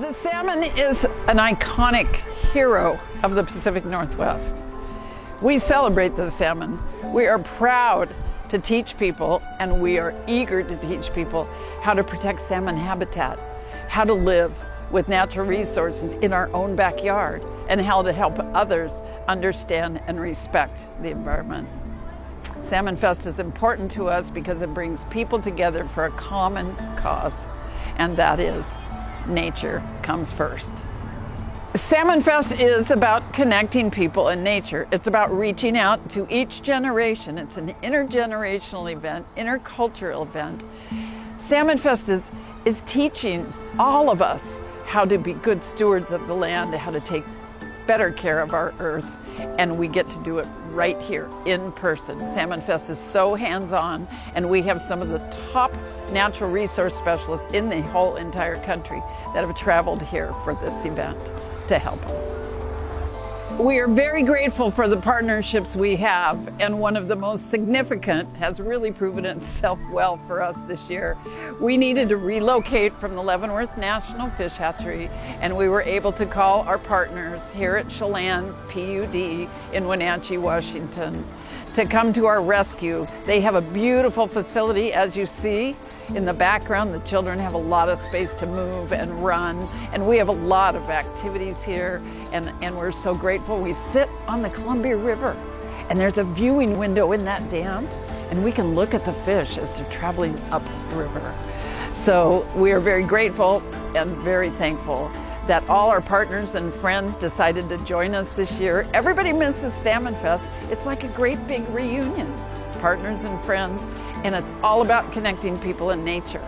The salmon is an iconic hero of the Pacific Northwest. We celebrate the salmon. We are proud to teach people, and we are eager to teach people how to protect salmon habitat, how to live with natural resources in our own backyard, and how to help others understand and respect the environment. Salmon Fest is important to us because it brings people together for a common cause, and that is nature comes first. Salmon Fest is about connecting people and nature. It's about reaching out to each generation. It's an intergenerational event, intercultural event. Salmon Fest is teaching all of us how to be good stewards of the land, how to take better care of our earth, and we get to do it right here in person. Salmon Fest is so hands-on, and we have some of the top natural resource specialists in the whole entire country that have traveled here for this event to help us. We are very grateful for the partnerships we have, and one of the most significant has really proven itself well for us this year. We needed to relocate from the Leavenworth National Fish Hatchery, and we were able to call our partners here at Chelan PUD in Wenatchee, Washington, to come to our rescue. They have a beautiful facility, as you see. In the background, the children have a lot of space to move and run, and we have a lot of activities here, and we're so grateful. We sit on the Columbia River, and there's a viewing window in that dam, and we can look at the fish as they're traveling up the river. So we are very grateful and very thankful that all our partners and friends decided to join us this year. Everybody misses Salmon Fest. It's like a great big reunion, partners and friends, and it's all about connecting people and nature.